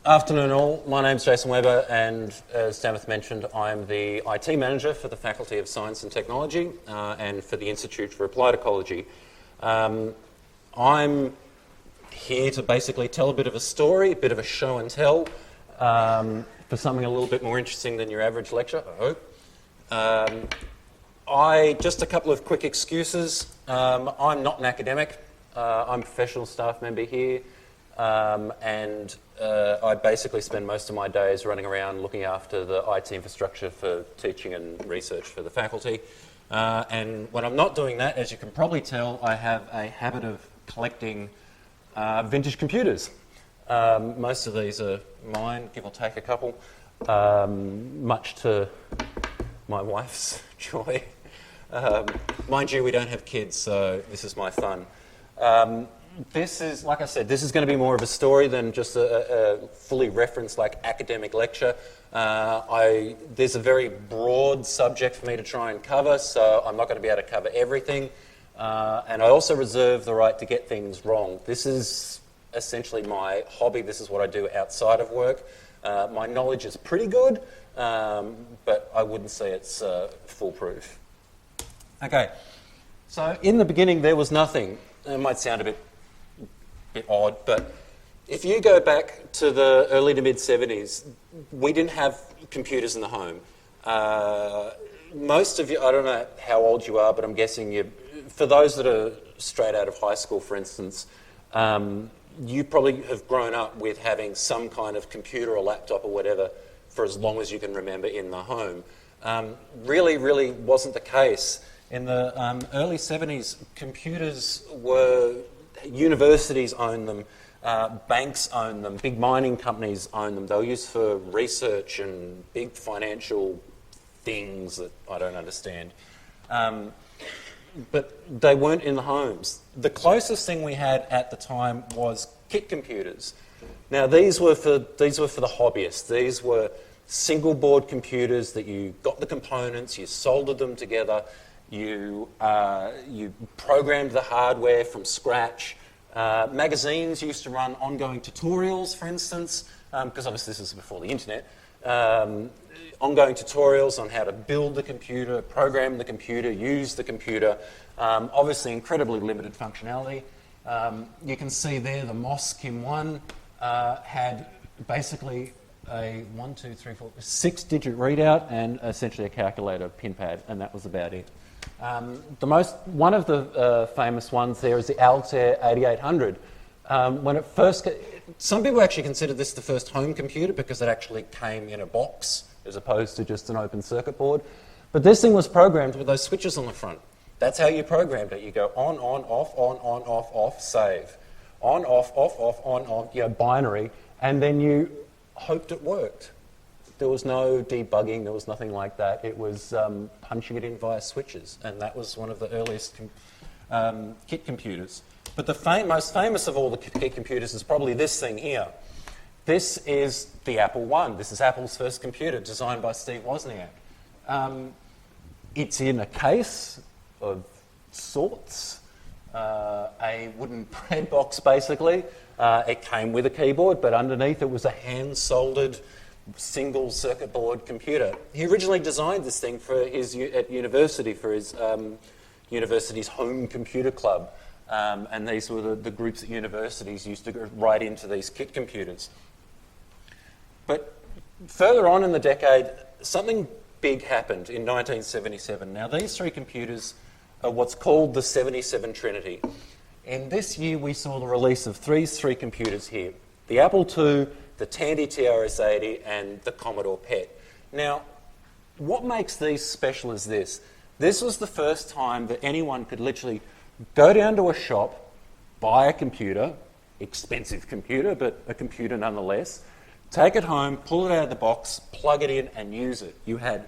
Afternoon all, my name's Jason Webber and as Damath mentioned, I'm the IT manager for the Faculty of Science and Technology and for the Institute for Applied Ecology. I'm here to basically tell a bit of a story, a bit of a show and tell for something a little bit more interesting than your average lecture, I hope. Just a couple of quick excuses. I'm not an academic, I'm a professional staff member here. And I basically spend most of my days running around looking after the IT infrastructure for teaching and research for the faculty. And when I'm not doing that, as you can probably tell, I have a habit of collecting vintage computers. Most of these are mine, give or take a couple, much to my wife's joy. Mind you, we don't have kids, so this is my fun. This is, like I said, this is going to be more of a story than just a fully referenced like academic lecture. There's a very broad subject for me to try and cover, so I'm not going to be able to cover everything. And I also reserve the right to get things wrong. This is essentially my hobby. This is what I do outside of work. My knowledge is pretty good, but I wouldn't say it's foolproof. Okay, so in the beginning there was nothing. It might sound a bit odd, but if you go back to the early to mid-70s, we didn't have computers in the home. Most of you, I don't know how old you are, but I'm guessing for those that are straight out of high school, for instance, you probably have grown up with having some kind of computer or laptop or whatever for as long as you can remember in the home. Really wasn't the case. In the early 70s, computers universities owned them, banks owned them, big mining companies owned them. They were used for research and big financial things that I don't understand. But they weren't in the homes. The closest thing we had at the time was KIK Computers. Now these were for the hobbyists. These were single board computers that you got the components, you soldered them together, you programmed the hardware from scratch. Magazines used to run ongoing tutorials, for instance, because obviously this is before the internet. Ongoing tutorials on how to build the computer, program the computer, use the computer. Obviously incredibly limited functionality. You can see there the MOS KIM1 had basically a 6-digit readout and essentially a calculator pin pad, and that was about it. One of the famous ones there is the Altair 8800. When it first, some people actually consider this the first home computer because it actually came in a box as opposed to just an open circuit board. But this thing was programmed with those switches on the front. That's how you programmed it. You go on, off, save. On, off, binary, and then you hoped it worked. There was no debugging, there was nothing like that. It was punching it in via switches, and that was one of the earliest KIK computers. But the most famous of all the KIK computers is probably this thing here. This is the Apple I. This is Apple's first computer, designed by Steve Wozniak. It's in a case of sorts, a wooden bread box basically. It came with a keyboard, but underneath it was a hand-soldered single circuit board computer. He originally designed this thing for at university for his university's home computer club, and these were the groups at universities used to go right into these KIK computers. But further on in the decade, something big happened in 1977. Now these three computers are what's called the 77 Trinity. In this year we saw the release of these three computers here: the Apple II, the Tandy TRS-80 and the Commodore PET. Now, what makes these special is this. This was the first time that anyone could literally go down to a shop, buy a computer, expensive computer, but a computer nonetheless, take it home, pull it out of the box, plug it in and use it. You had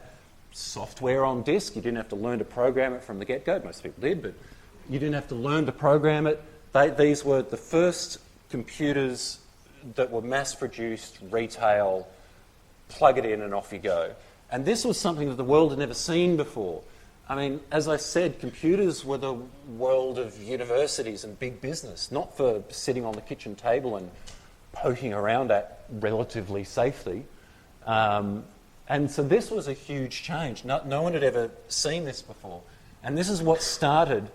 software on disk. You didn't have to learn to program it from the get-go. Most people did, but you didn't have to learn to program it. These were the first computers that were mass-produced, retail, plug it in and off you go. And this was something that the world had never seen before. I mean, as I said, computers were the world of universities and big business, not for sitting on the kitchen table and poking around at relatively safely. And so this was a huge change. No one had ever seen this before. And this is what started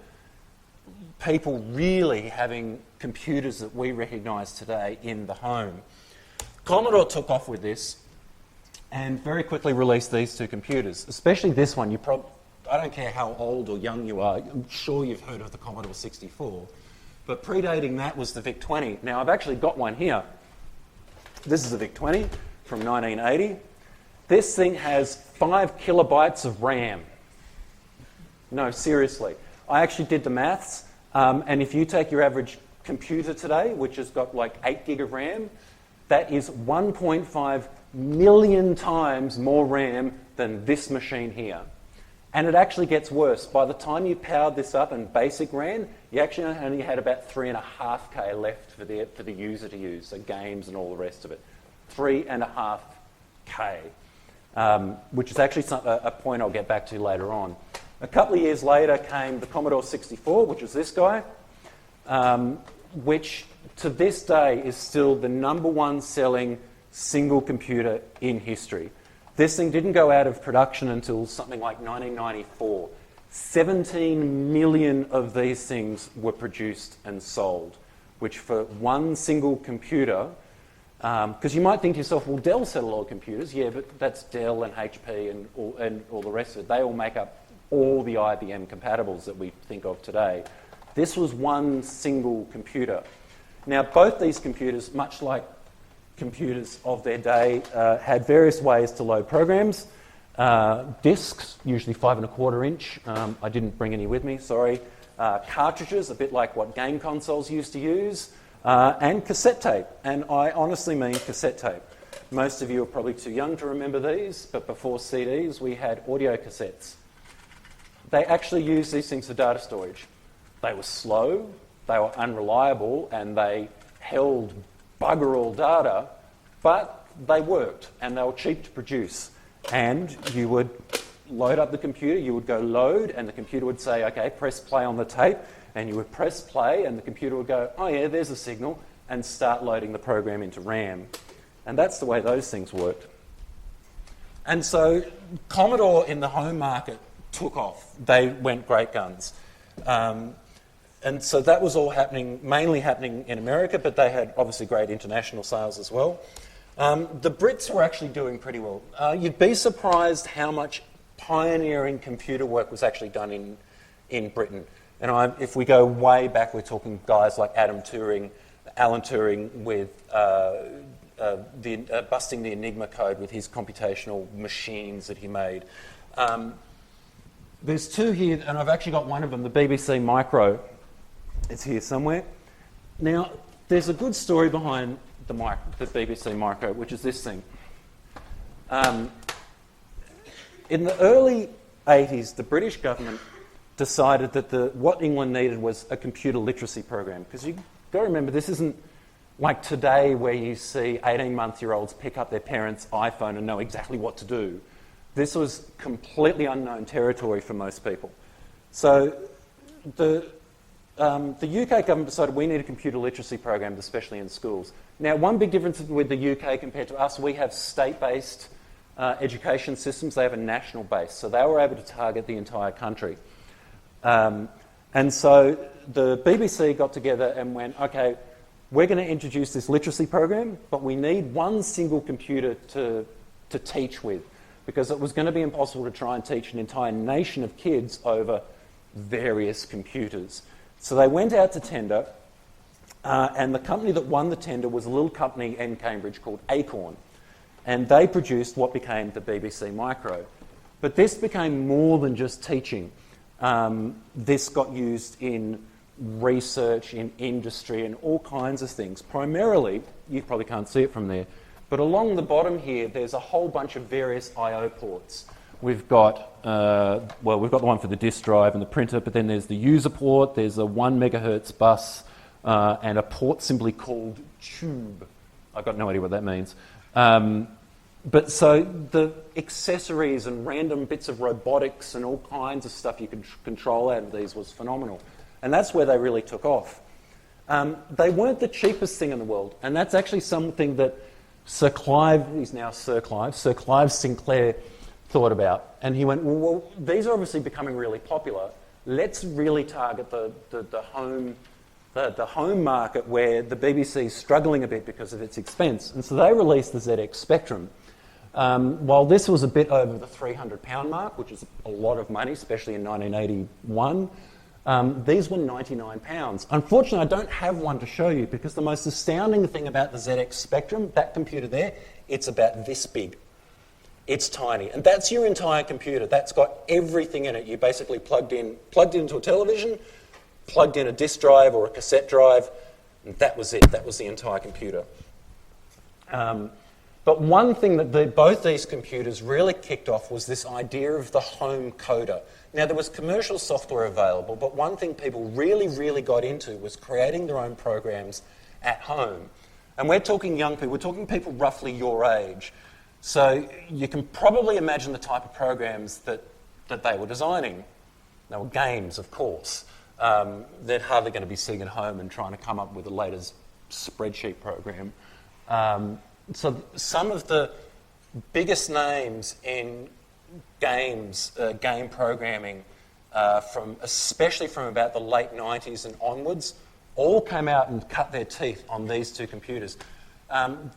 people really having computers that we recognise today in the home. Commodore took off with this and very quickly released these two computers, especially this one. I don't care how old or young you are, I'm sure you've heard of the Commodore 64, but predating that was the VIC-20. Now, I've actually got one here. This is a VIC-20 from 1980. This thing has 5 kilobytes of RAM. No, seriously. I actually did the maths, and if you take your average computer today, which has got like 8 gig of RAM, that is 1.5 million times more RAM than this machine here. And it actually gets worse. By the time you powered this up and basic ran, you actually only had about 3.5K left for the user to use, so games and all the rest of it. 3.5K, which is actually a point I'll get back to later on. A couple of years later came the Commodore 64, which is this guy, which to this day is still the #1 selling single computer in history. This thing didn't go out of production until something like 1994. 17 million of these things were produced and sold, which for one single computer, because you might think to yourself, well, Dell sell a lot of computers. Yeah, but that's Dell and HP and all the rest of it. They all make up all the IBM compatibles that we think of today. This was one single computer. Now, both these computers, much like computers of their day, had various ways to load programs. Discs, usually 5.25 inch. I didn't bring any with me, sorry. Cartridges, a bit like what game consoles used to use. And cassette tape. And I honestly mean cassette tape. Most of you are probably too young to remember these, but before CDs, we had audio cassettes. They actually used these things for data storage. They were slow, they were unreliable, and they held bugger all data, but they worked, and they were cheap to produce. And you would load up the computer, you would go load, and the computer would say, okay, press play on the tape, and you would press play, and the computer would go, oh yeah, there's a signal, and start loading the program into RAM. And that's the way those things worked. And so Commodore in the home market took off. They went great guns. And so that was all happening, mainly happening in America, but they had obviously great international sales as well. The Brits were actually doing pretty well. You'd be surprised how much pioneering computer work was actually done in Britain. And if we go way back, we're talking guys like Alan Turing with busting the Enigma code with his computational machines that he made. There's two here, and I've actually got one of them, the BBC Micro. It's here somewhere. Now, there's a good story behind the BBC Micro, which is this thing. In the early 80s, the British government decided that what England needed was a computer literacy program. Because you've got to remember, this isn't like today where you see 18-month-year-olds pick up their parents' iPhone and know exactly what to do. This was completely unknown territory for most people. So the UK government decided we need a computer literacy program, especially in schools. Now, one big difference with the UK compared to us, we have state-based education systems. They have a national base, so they were able to target the entire country. And so the BBC got together and went, okay, we're going to introduce this literacy program, but we need one single computer to teach with, because it was going to be impossible to try and teach an entire nation of kids over various computers. So they went out to tender, and the company that won the tender was a little company in Cambridge called Acorn, and they produced what became the BBC Micro. But this became more than just teaching. This got used in research, in industry, and all kinds of things. Primarily, you probably can't see it from there, but along the bottom here, there's a whole bunch of various I/O ports. We've got, we've got the one for the disk drive and the printer, but then there's the user port, there's a 1 megahertz bus, and a port simply called tube. I've got no idea what that means. But so the accessories and random bits of robotics and all kinds of stuff you could control out of these was phenomenal. And that's where they really took off. They weren't the cheapest thing in the world, and that's actually something that Sir Clive Sinclair thought about. And he went, well, these are obviously becoming really popular. Let's really target the home market where the BBC is struggling a bit because of its expense. And so they released the ZX Spectrum. While this was a bit over the £300 mark, which is a lot of money, especially in 1981, these were £99. Unfortunately, I don't have one to show you because the most astounding thing about the ZX Spectrum, that computer there, it's about this big. It's tiny. And that's your entire computer. That's got everything in it. You basically plugged it into a television, plugged in a disk drive or a cassette drive, and that was it. That was the entire computer. But one thing that both these computers really kicked off was this idea of the home coder. Now, there was commercial software available, but one thing people really, really got into was creating their own programs at home. And we're talking young people. We're talking people roughly your age. So you can probably imagine the type of programs that they were designing. They were games, of course. They're hardly going to be sitting at home and trying to come up with the latest spreadsheet program. So some of the biggest names in games, game programming, especially from about the late 90s and onwards, all came out and cut their teeth on these two computers.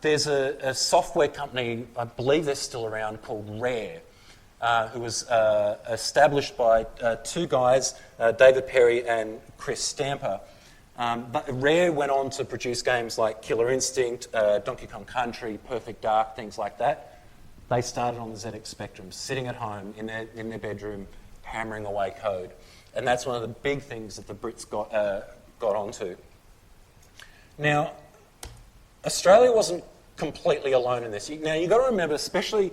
There's a software company, I believe they're still around, called Rare, who was established by two guys, David Perry and Chris Stamper. But Rare went on to produce games like Killer Instinct, Donkey Kong Country, Perfect Dark, things like that. They started on the ZX Spectrum, sitting at home in their bedroom, hammering away code. And that's one of the big things that the Brits got onto. Now, Australia wasn't completely alone in this. Now, you've got to remember, especially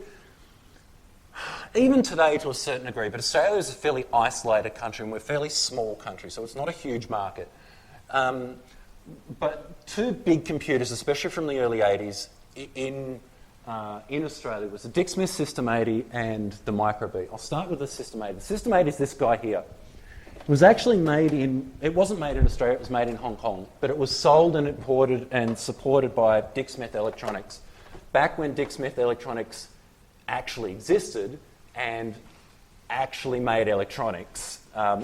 even today to a certain degree, but Australia is a fairly isolated country and we're a fairly small country, so it's not a huge market. But two big computers, especially from the early 80s, in Australia was the Dick Smith System 80 and the Microbase. I'll start with the System 80. The System 80 is this guy here. It was actually it wasn't made in Australia, it was made in Hong Kong, but it was sold and imported and supported by Dick Smith Electronics. Back when Dick Smith Electronics actually existed and actually made electronics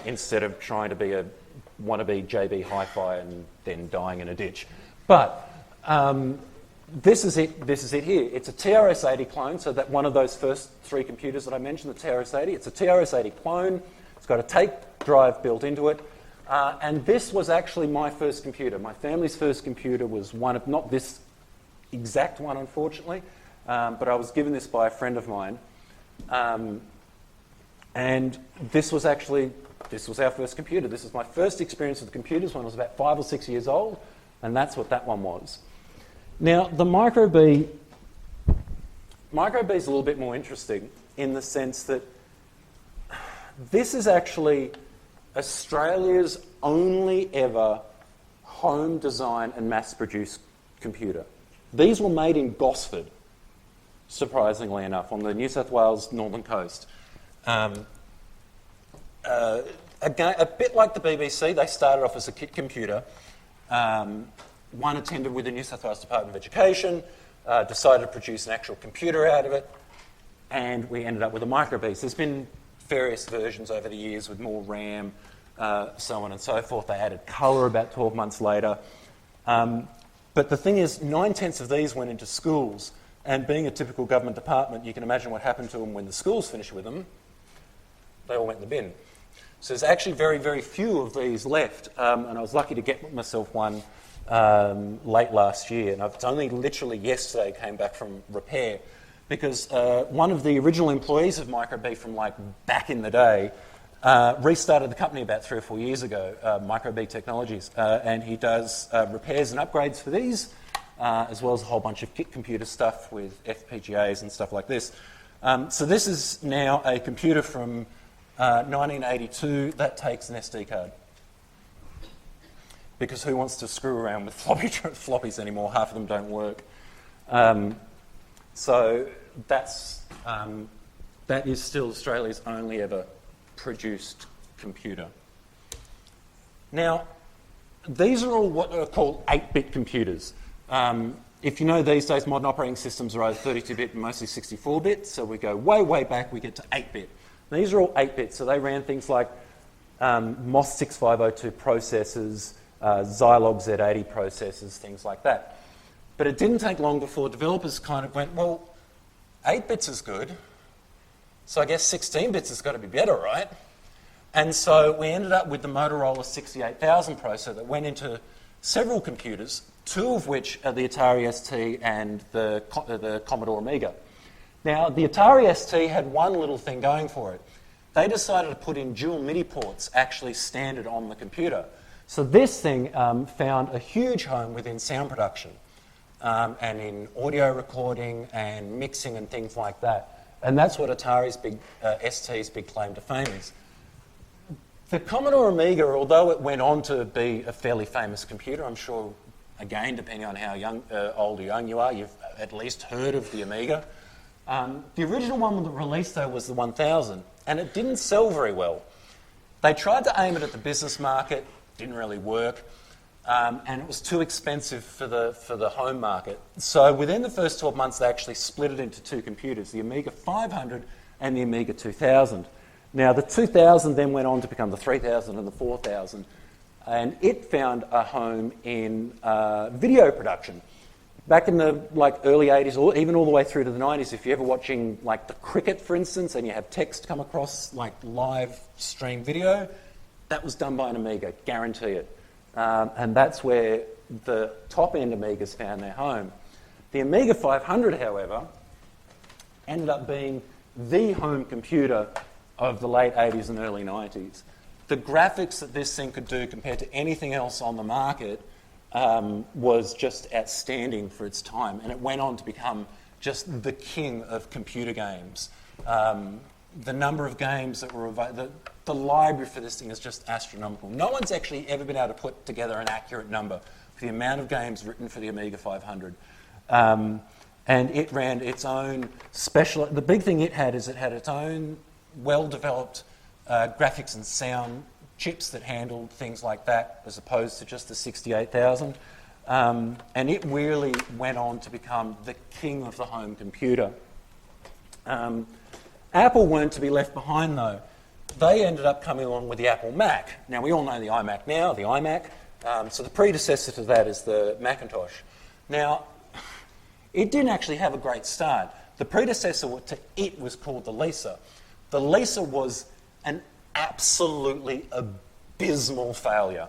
instead of trying to be a wannabe JB Hi-Fi and then dying in a ditch. But this is it here. It's a TRS-80 clone, so that one of those first three computers that I mentioned, the TRS-80, it's a TRS-80 clone. It's got a tape drive built into it. And this was actually my first computer. My family's first computer was one of, not this exact one, unfortunately, but I was given this by a friend of mine. And this was our first computer. This was my first experience with computers when I was about 5 or 6 years old, and that's what that one was. Now, the Microbase is a little bit more interesting in the sense that this is actually Australia's only ever home design and mass-produced computer. These were made in Gosford, surprisingly enough, on the New South Wales northern coast. Again, a bit like the BBC, they started off as a KIK computer. One attended with the New South Wales Department of Education, decided to produce an actual computer out of it, and we ended up with a Microbase. There's been various versions over the years with more RAM, so on and so forth. They added colour about 12 months later. But the thing is, 9/10 of these went into schools, and being a typical government department, you can imagine what happened to them when the schools finished with them. They all went in the bin. So there's actually very, very few of these left, and I was lucky to get myself one late last year, and I've only literally yesterday came back from repair because one of the original employees of Microbase from like back in the day restarted the company about 3 or 4 years ago, Microbase Technologies, and he does repairs and upgrades for these, as well as a whole bunch of KIK computer stuff with FPGAs and stuff like this. So this is now a computer from 1982 that takes an SD card. Because who wants to screw around with floppies anymore? Half of them don't work. So that is still Australia's only ever produced computer. Now, these are all what are called 8-bit computers. If you know these days, modern operating systems are either 32-bit and mostly 64-bit, so we go way, way back, we get to 8-bit. These are all 8-bit, so they ran things like MOS 6502 processors, Zilog Z80 processors, things like that. But it didn't take long before developers kind of went, well, 8 bits is good, so I guess 16 bits has got to be better, right? And so we ended up with the Motorola 68000 processor that went into several computers, two of which are the Atari ST and the Commodore Amiga. Now, the Atari ST had one little thing going for it. They decided to put in dual MIDI ports actually standard on the computer. So this thing found a huge home within sound production and in audio recording and mixing and things like that. And that's what Atari's ST's big claim to fame is. The Commodore Amiga, although it went on to be a fairly famous computer, I'm sure, again, depending on how old or young you are, you've at least heard of the Amiga. The original one that released, though, was the 1000, and it didn't sell very well. They tried to aim it at the business market, didn't really work, and it was too expensive for the home market. So within the first 12 months, they actually split it into two computers, the Amiga 500 and the Amiga 2000. Now, the 2000 then went on to become the 3000 and the 4000, and it found a home in video production. Back in the early 80s, or even all the way through to the 90s, if you're ever watching the cricket, for instance, and you have text come across live stream video, that was done by an Amiga, guarantee it. And that's where the top-end Amigas found their home. The Amiga 500, however, ended up being the home computer of the late 80s and early 90s. The graphics that this thing could do compared to anything else on the market was just outstanding for its time, and it went on to become just the king of computer games. The number of games that were available, the library for this thing is just astronomical. No one's actually ever been able to put together an accurate number for the amount of games written for the Amiga 500. And it ran its own special... The big thing it had is it had its own well-developed graphics and sound chips that handled things like that, as opposed to just the 68000. And it really went on to become the king of the home computer. Apple weren't to be left behind, though. They ended up coming along with the Apple Mac. Now, we all know the iMac now, the iMac. So the predecessor to that is the Macintosh. Now, it didn't actually have a great start. The predecessor to it was called the Lisa. The Lisa was an absolutely abysmal failure.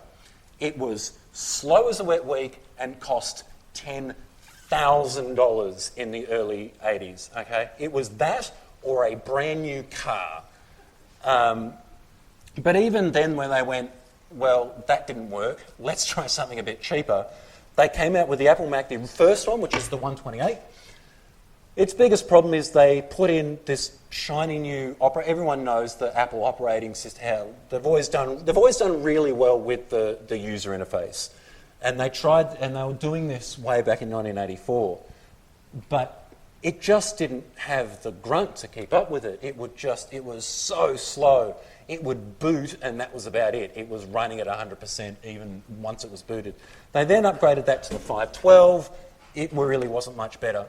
It was slow as a wet week and cost $10,000 in the early 80s, okay? It was that or a brand new car. But even then when they went, well, that didn't work, let's try something a bit cheaper, they came out with the Apple Mac, the first one, which is the 128. Its biggest problem is they put in this shiny new everyone knows the Apple operating system. How they've always done really well with the user interface, and they were doing this way back in 1984, but it just didn't have the grunt to keep up with it. It was so slow. It would boot, and that was about it. It was running at 100% even once it was booted. They then upgraded that to the 512. It really wasn't much better.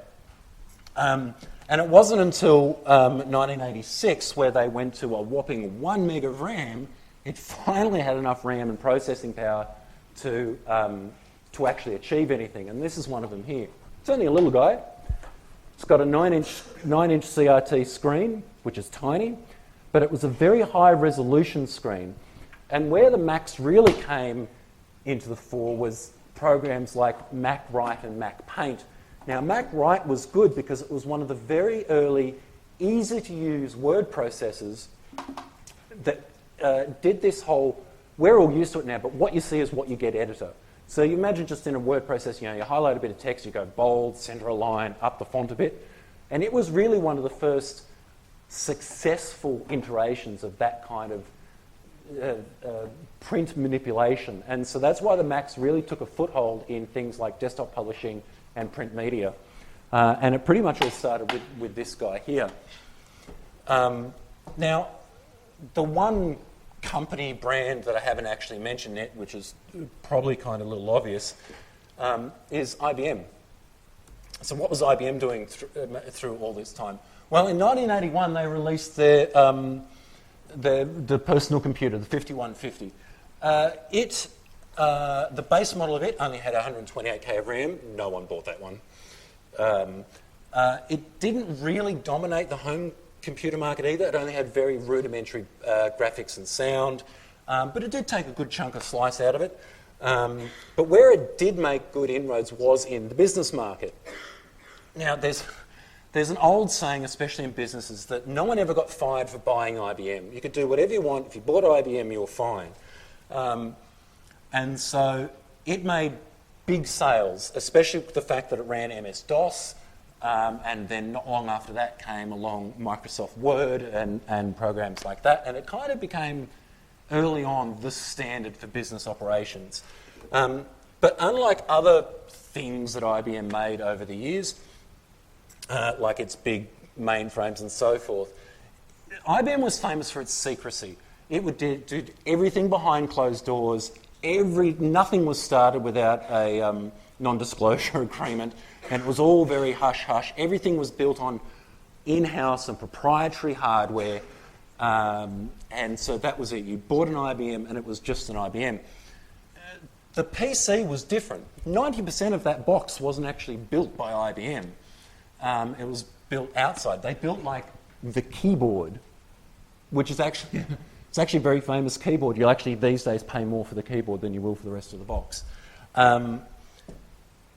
And it wasn't until 1986 where they went to a whopping 1 meg of RAM, it finally had enough RAM and processing power to actually achieve anything. And this is one of them here. It's only a little guy. It's got a 9-inch CRT screen, which is tiny, but it was a very high resolution screen. And where the Macs really came into the fore was programs like Mac Write and Mac Paint. Now, Mac Write was good because it was one of the very early, easy-to-use word processors that did this whole... We're all used to it now, but what you see is what you get editor. So you imagine just in a word processor, you highlight a bit of text, you go bold, center a line, up the font a bit. And it was really one of the first successful iterations of that kind of print manipulation. And so that's why the Macs really took a foothold in things like desktop publishing and print media. And it pretty much all started with this guy here. Now, the one company brand that I haven't actually mentioned yet, which is probably kind of a little obvious, is IBM. So what was IBM doing through all this time? Well, in 1981, they released the personal computer, the 5150. The base model of it only had 128K of RAM. No one bought that one. It didn't really dominate the home computer market either. It only had very rudimentary graphics and sound, but it did take a good chunk of slice out of it. But where it did make good inroads was in the business market. Now, there's an old saying, especially in businesses, that no one ever got fired for buying IBM. You could do whatever you want. If you bought IBM, you were fine. And so it made big sales, especially with the fact that it ran MS-DOS, and then not long after that came along Microsoft Word and programs like that, and it kind of became, early on, the standard for business operations. But unlike other things that IBM made over the years, like its big mainframes and so forth, IBM was famous for its secrecy. It would do everything behind closed doors. Nothing was started without a non-disclosure agreement, and it was all very hush-hush. Everything was built on in-house and proprietary hardware, and so that was it. You bought an IBM, and it was just an IBM. The PC was different. 90% of that box wasn't actually built by IBM. It was built outside. They built like the keyboard, which is actually it's actually a very famous keyboard. You'll actually these days pay more for the keyboard than you will for the rest of the box. And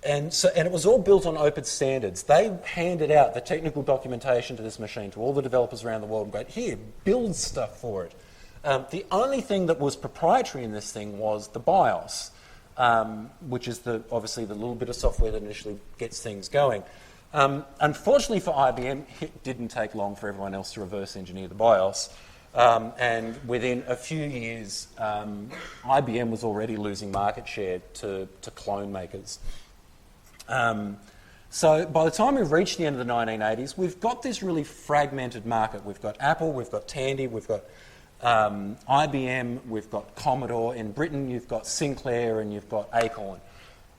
it was all built on open standards. They handed out the technical documentation to this machine to all the developers around the world and go, here, build stuff for it. The only thing that was proprietary in this thing was the BIOS, which is obviously the little bit of software that initially gets things going. Unfortunately for IBM, it didn't take long for everyone else to reverse engineer the BIOS. And within a few years, IBM was already losing market share to clone makers. So by the time we've reached the end of the 1980s, we've got this really fragmented market. We've got Apple, we've got Tandy, we've got IBM, we've got Commodore. In Britain, you've got Sinclair and you've got Acorn.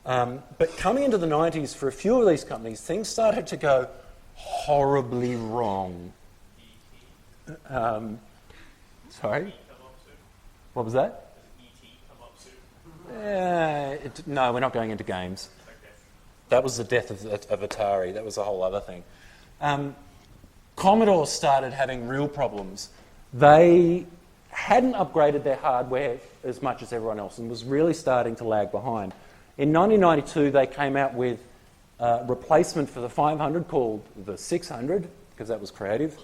But coming into the 90s, for a few of these companies, things started to go horribly wrong. Sorry? What was that? No, we're not going into games. That was the death of Atari. That was a whole other thing. Commodore started having real problems. They hadn't upgraded their hardware as much as everyone else and was really starting to lag behind. In 1992, they came out with a replacement for the 500 called the 600, because that was creative.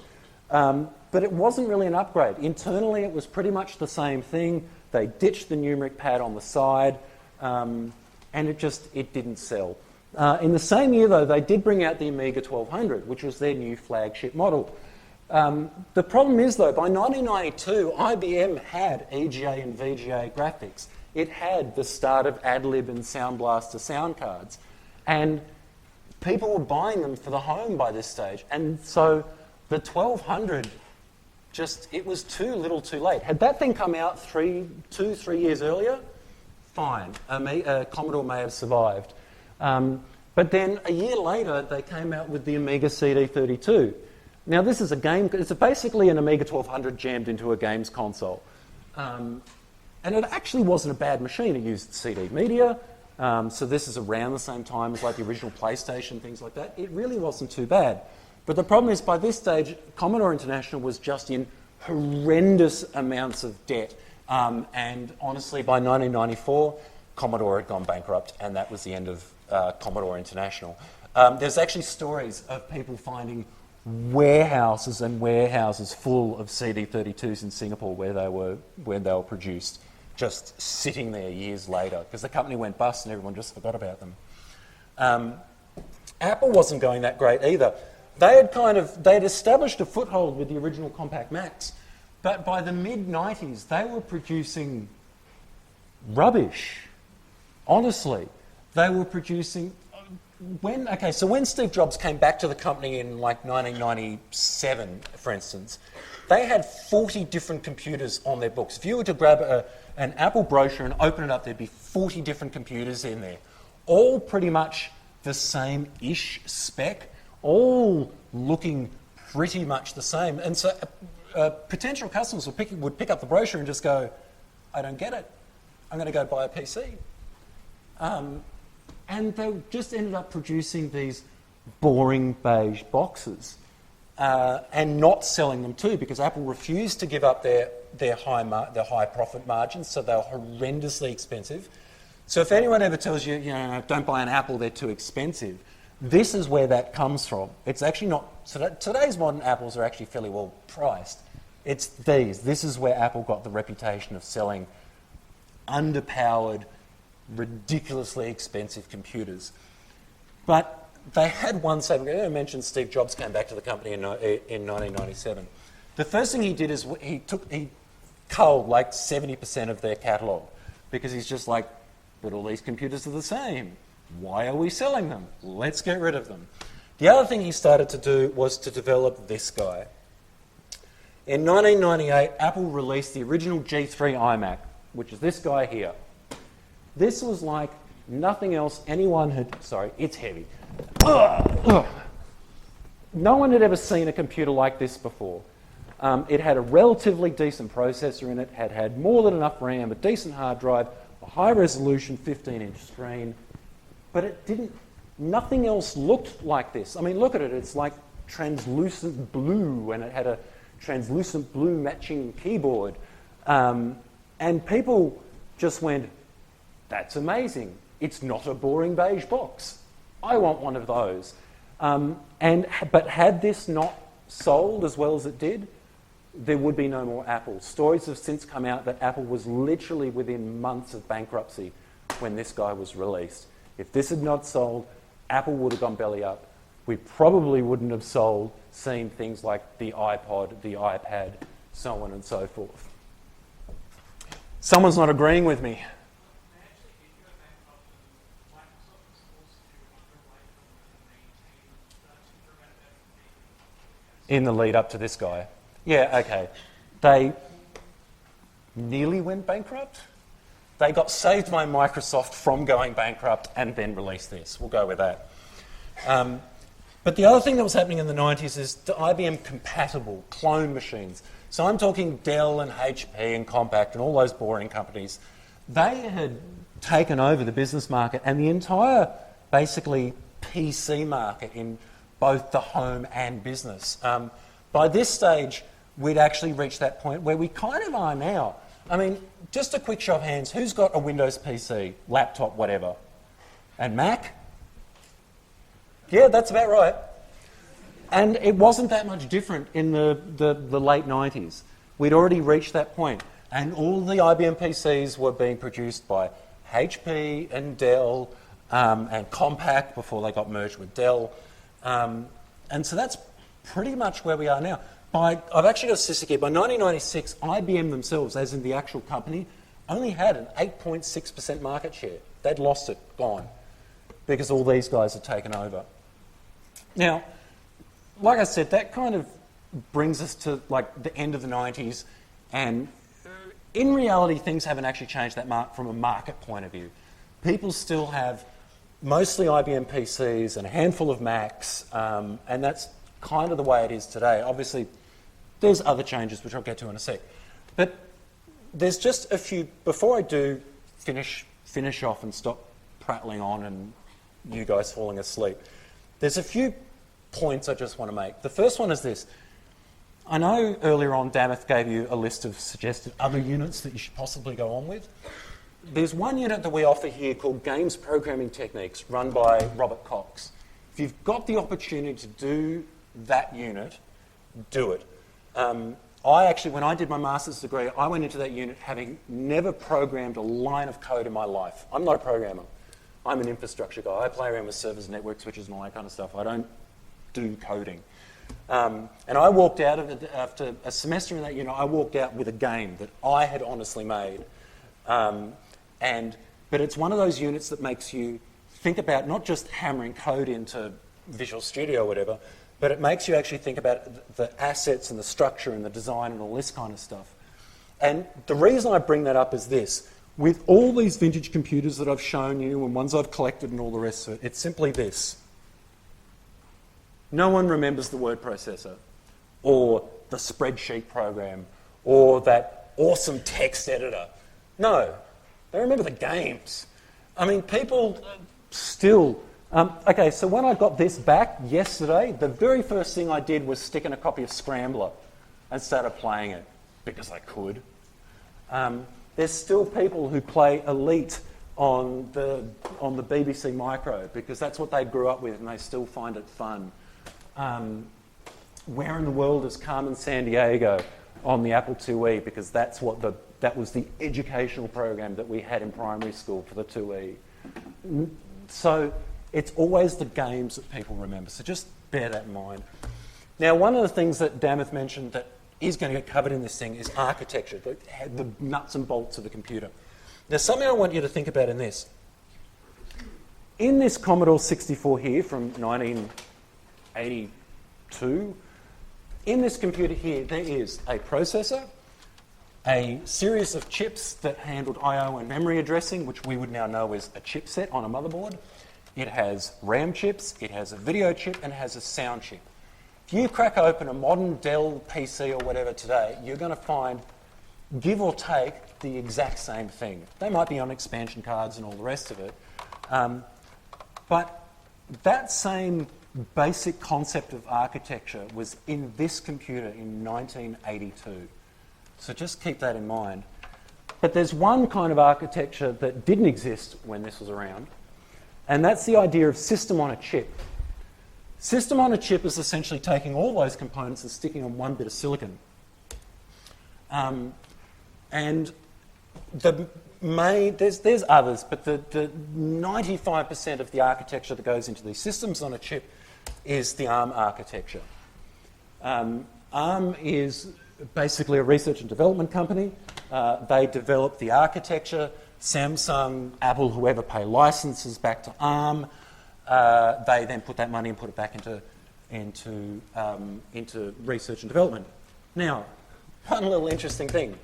But it wasn't really an upgrade. Internally, it was pretty much the same thing. They ditched the numeric pad on the side, and it didn't sell. In the same year, though, they did bring out the Amiga 1200, which was their new flagship model. The problem is, though, by 1992, IBM had EGA and VGA graphics. It had the start of AdLib and Sound Blaster sound cards. And people were buying them for the home by this stage. And so the 1200, it was too little too late. Had that thing come out 3 years earlier, fine. Commodore may have survived. But then a year later, they came out with the Amiga CD32. Now, this is it's basically an Amiga 1200 jammed into a games console. And it actually wasn't a bad machine. It used CD media. So this is around the same time as like the original PlayStation, things like that. It really wasn't too bad. But the problem is, by this stage, Commodore International was just in horrendous amounts of debt. And honestly, by 1994, Commodore had gone bankrupt, and that was the end of Commodore International. There's actually stories of people finding warehouses and warehouses full of CD32s in Singapore where they were produced, just sitting there years later, because the company went bust and everyone just forgot about them. Apple wasn't going that great either. They'd established a foothold with the original Compact Macs, but by the mid-90s, they were producing rubbish. Honestly, they were producing when Steve Jobs came back to the company in like 1997, for instance, they had 40 different computers on their books. If you were to grab an Apple brochure and open it up, there'd be 40 different computers in there, all pretty much the same-ish spec, all looking pretty much the same. And so potential customers would pick up the brochure and just go, I don't get it. I'm going to go buy a PC. And they just ended up producing these boring beige boxes and not selling them too, because Apple refused to give up their high profit margins, so they were horrendously expensive. So if anyone ever tells you, don't buy an Apple, they're too expensive, this is where that comes from. It's actually not. Today's modern Apples are actually fairly well priced. It's these. This is where Apple got the reputation of selling underpowered, ridiculously expensive computers. But they had one saving. I mentioned Steve Jobs came back to the company in 1997. The first thing he did is he culled like 70% of their catalogue, because he's just like, but all these computers are the same. Why are we selling them? Let's get rid of them. The other thing he started to do was to develop this guy. In 1998, Apple released the original G3 iMac, which is this guy here. This was like nothing else anyone had... Sorry, it's heavy. No one had ever seen a computer like this before. It had a relatively decent processor in it, had more than enough RAM, a decent hard drive, a high-resolution 15-inch screen, but it didn't... Nothing else looked like this. I mean, look at it. It's like translucent blue, and it had a translucent blue matching keyboard. And people just went, that's amazing. It's not a boring beige box. I want one of those. But had this not sold as well as it did, there would be no more Apple. Stories have since come out that Apple was literally within months of bankruptcy when this guy was released. If this had not sold, Apple would have gone belly up. We probably wouldn't have seen things like the iPod, the iPad, so on and so forth. Someone's not agreeing with me. In the lead up to this guy. Yeah, okay. They nearly went bankrupt. They got saved by Microsoft from going bankrupt and then released this. We'll go with that. But the other thing that was happening in the 90s is the IBM compatible clone machines. So I'm talking Dell and HP and Compaq and all those boring companies. They had taken over the business market and the entire, basically, PC market in both the home and business. By this stage, we'd actually reached that point where we kind of are now. I mean, just a quick show of hands, who's got a Windows PC, laptop, whatever? And Mac? Yeah, that's about right. And it wasn't that much different in the late 90s. We'd already reached that point. And all the IBM PCs were being produced by HP and Dell and Compaq before they got merged with Dell. And so that's pretty much where we are now. I've actually got a statistic here. By 1996, IBM themselves, as in the actual company, only had an 8.6% market share. They'd lost it, gone, because all these guys had taken over. Now, like I said, that kind of brings us to like the end of the 90s, and in reality, things haven't actually changed that from a market point of view. People still have mostly IBM PCs and a handful of Macs, and that's kind of the way it is today. Obviously, there's other changes, which I'll get to in a sec. But there's just a few, before I do finish off and stop prattling on and you guys falling asleep, there's a few points I just want to make. The first one is this. I know earlier on Damath gave you a list of suggested other units that you should possibly go on with. There's one unit that we offer here called Games Programming Techniques, run by Robert Cox. If you've got the opportunity to do that unit, do it. I actually, when I did my master's degree, I went into that unit having never programmed a line of code in my life. I'm not a programmer. I'm an infrastructure guy. I play around with servers, network switches, and all that kind of stuff. I don't do coding. And I walked out of it after a semester in that unit. I walked out with a game that I had honestly made. But it's one of those units that makes you think about not just hammering code into Visual Studio or whatever, but it makes you actually think about the assets and the structure and the design and all this kind of stuff. And the reason I bring that up is this. With all these vintage computers that I've shown you and ones I've collected and all the rest of it, it's simply this. No one remembers the word processor or the spreadsheet program or that awesome text editor. No, they remember the games. I mean, people still... okay, so when I got this back yesterday, the very first thing I did was stick in a copy of Scrambler and started playing it because I could. There's still people who play Elite on the BBC Micro because that's what they grew up with and they still find it fun. Where in the world is Carmen Sandiego on the Apple IIe because that was the educational program that we had in primary school for the IIe. So it's always the games that people remember. So just bear that in mind. Now, one of the things that Damath mentioned that is going to get covered in this thing is architecture, the nuts and bolts of the computer. There's something I want you to think about in this. In this Commodore 64 here from 1982, in this computer here, there is a processor, a series of chips that handled I/O and memory addressing, which we would now know as a chipset on a motherboard. It has RAM chips, it has a video chip, and it has a sound chip. If you crack open a modern Dell PC or whatever today, you're going to find, give or take, the exact same thing. They might be on expansion cards and all the rest of it. But that same basic concept of architecture was in this computer in 1982. So just keep that in mind. But there's one kind of architecture that didn't exist when this was around, and that's the idea of system-on-a-chip. System-on-a-chip is essentially taking all those components and sticking on one bit of silicon. And there's others, but the 95% of the architecture that goes into these systems on a chip is the ARM architecture. ARM is basically a research and development company. They develop the architecture. Samsung, Apple, whoever pay licenses back to ARM. They then put that money and put it back into research and development. Now, one little interesting thing.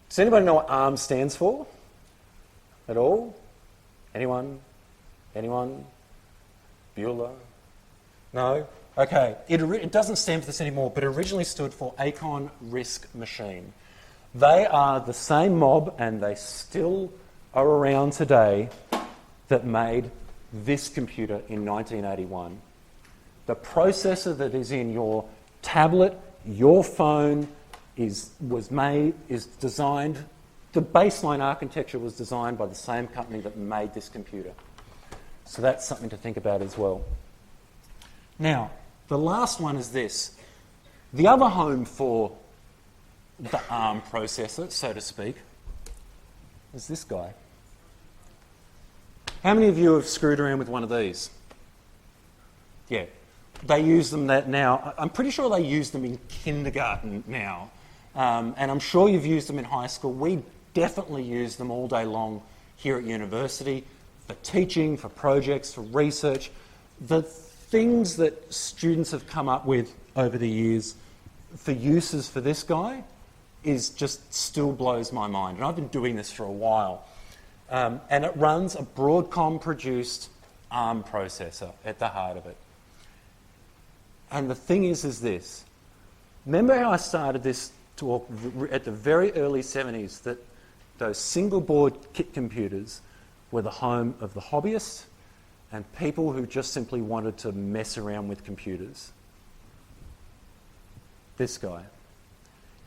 Does anybody know what ARM stands for? At all? Anyone? Anyone? Bueller? No? Okay. It doesn't stand for this anymore, but it originally stood for Acorn RISC Machine. They are the same mob, and they still are around today, that made this computer in 1981. The processor that is in your tablet, your phone, is designed, the baseline architecture was designed by the same company that made this computer. So that's something to think about as well. Now, the last one is this. The other home for the ARM processor, so to speak, is this guy. How many of you have screwed around with one of these? Yeah. They use them now. I'm pretty sure they use them in kindergarten now. And I'm sure you've used them in high school. We definitely use them all day long here at university for teaching, for projects, for research. The things that students have come up with over the years for uses for this guy is just still blows my mind. And I've been doing this for a while. And it runs a Broadcom-produced ARM processor at the heart of it. And the thing is this. Remember how I started this talk at the very early 70s, that those single-board KIK computers were the home of the hobbyists and people who just simply wanted to mess around with computers. This guy.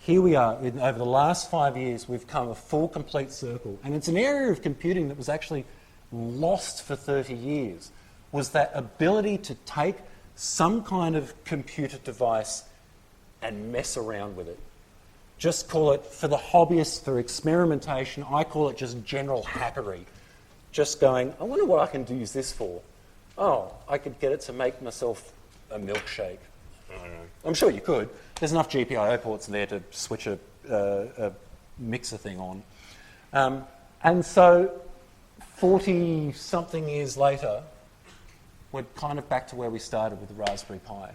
Here we are, over the last 5 years, we've come a full, complete circle. And it's an area of computing that was actually lost for 30 years, was that ability to take some kind of computer device and mess around with it. Just call it, for the hobbyists, for experimentation, I call it just general hackery. Just going, I wonder what I can use this for. Oh, I could get it to make myself a milkshake. I don't know. I'm sure you could. There's enough GPIO ports in there to switch a mixer thing on. And so 40-something years later, we're kind of back to where we started with the Raspberry Pi.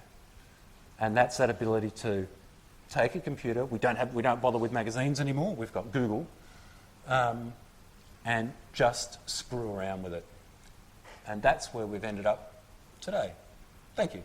And that's that ability to take a computer, we don't bother with magazines anymore, we've got Google, and just screw around with it. And that's where we've ended up today. Thank you.